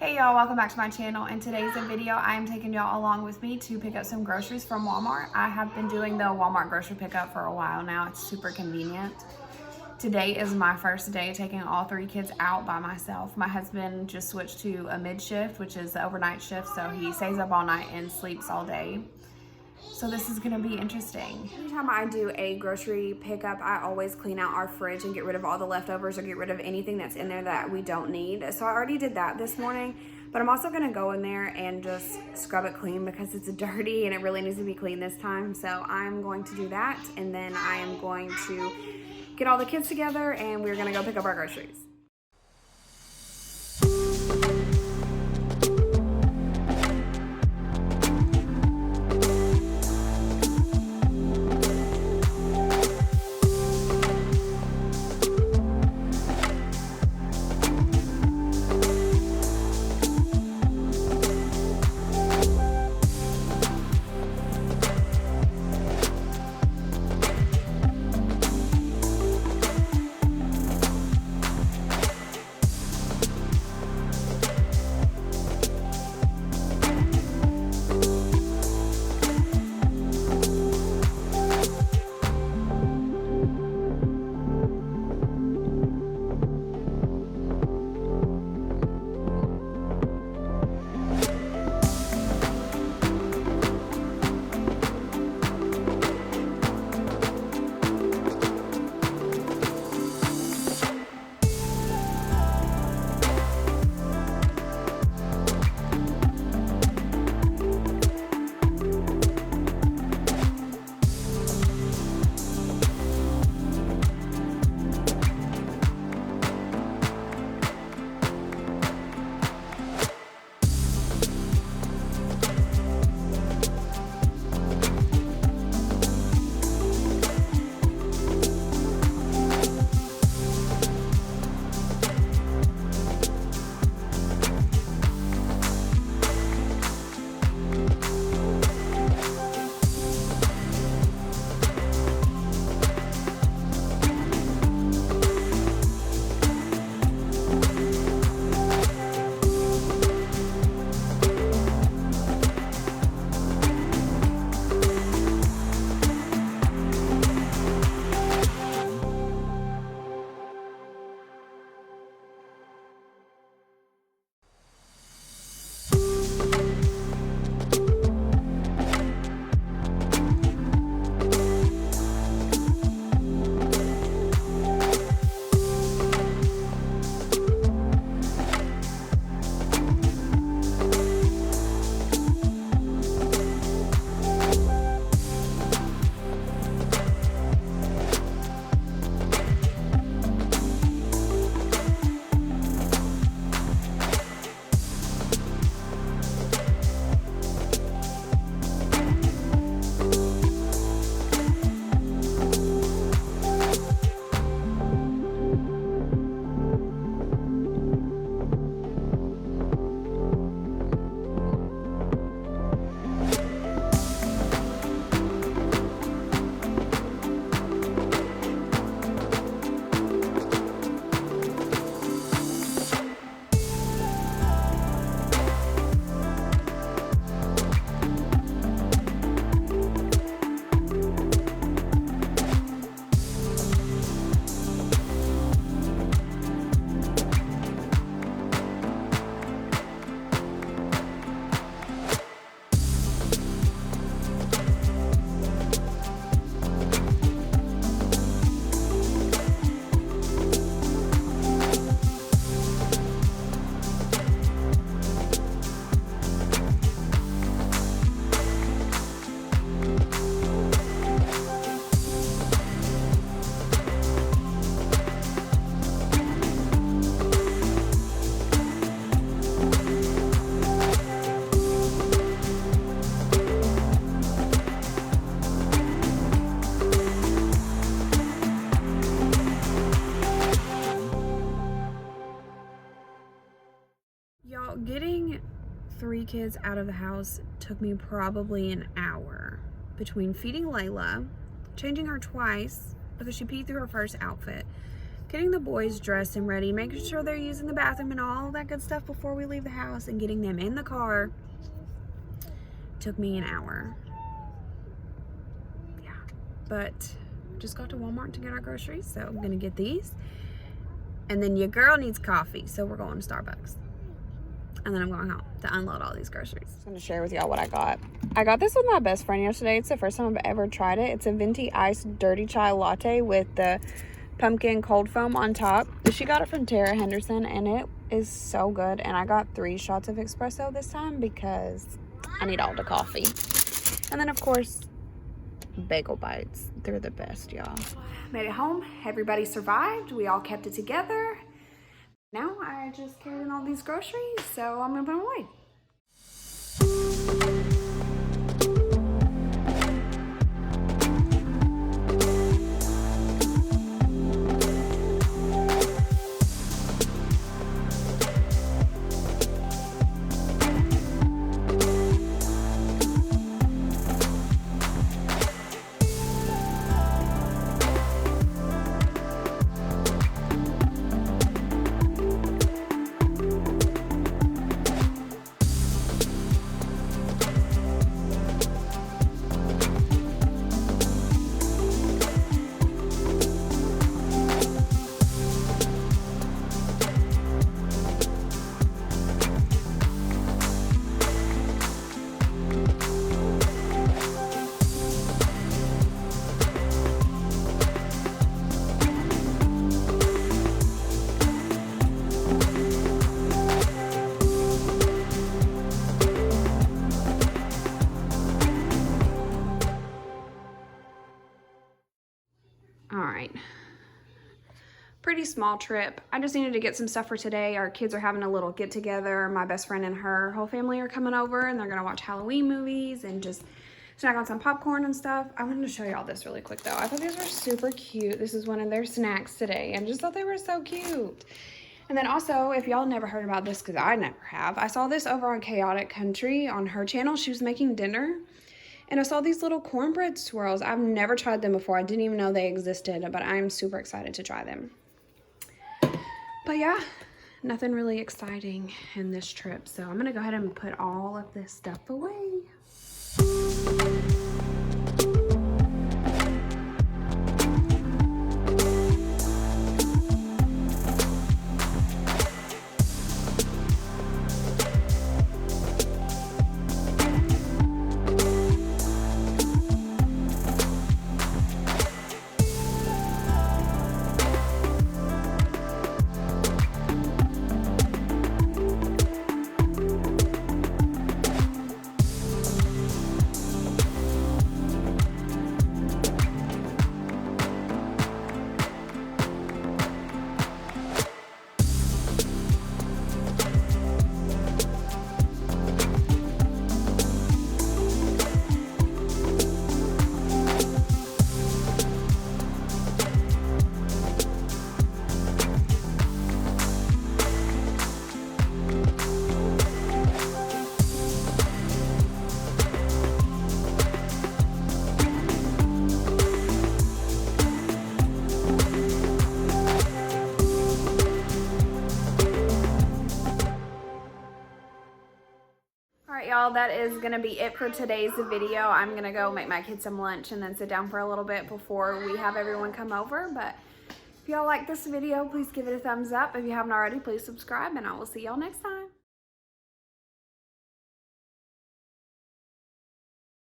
Hey y'all, welcome back to my channel. In today's video, I am taking y'all along with me to pick up some groceries from Walmart. I have been doing the Walmart grocery pickup for a while now. It's super convenient. Today is my first day taking all three kids out by myself. My husband just switched to a mid shift, which is the overnight shift, so he stays up all night and sleeps all day. So this is gonna be interesting. Anytime I do a grocery pickup, I always clean out our fridge and get rid of all the leftovers or get rid of anything that's in there that we don't need. So I already did that this morning, but I'm also gonna go in there and just scrub it clean because it's dirty and it really needs to be clean this time. So I'm going to do that, and then I am going to get all the kids together and we're gonna go pick up our groceries. Y'all, getting three kids out of the house took me probably an hour between feeding Layla, changing her twice because she peed through her first outfit, getting the boys dressed and ready, making sure they're using the bathroom and all that good stuff before we leave the house, and getting them in the car took me an hour. Yeah, but just got to Walmart to get our groceries, so I'm gonna get these. And then your girl needs coffee, so we're going to Starbucks. And then I'm going home to unload all these groceries. I'm gonna share with y'all what I got. I got this with my best friend yesterday. It's the first time I've ever tried it. It's a venti iced dirty chai latte with the pumpkin cold foam on top. She got it from Tara Henderson, and it is so good. And I got 3 shots of espresso this time because I need all the coffee. And then of course, bagel bites. They're the best, y'all. Made it home. Everybody survived. We all kept it together. Now I just carried in all these groceries, so I'm gonna put them away. All right, pretty small trip. I just needed to get some stuff for today. Our kids are having a little get together. My best friend and her whole family are coming over, and they're gonna watch Halloween movies and just snack on some popcorn and stuff. I wanted to show y'all this really quick though. I thought these were super cute. This is one of their snacks today, and just thought they were so cute. And then also, if y'all never heard about this, because I never have, I saw this over on Chaotic Country on her channel. She was making dinner, and I saw these little cornbread swirls. I've never tried them before. I didn't even know they existed, but I'm super excited to try them. But yeah, nothing really exciting in this trip. So I'm gonna go ahead and put all of this stuff away. Y'all, that is gonna be it for today's video. I'm gonna go make my kids some lunch and then sit down for a little bit before we have everyone come over. But if y'all like this video, please give it a thumbs up. If you haven't already, please subscribe, and I will see y'all next time.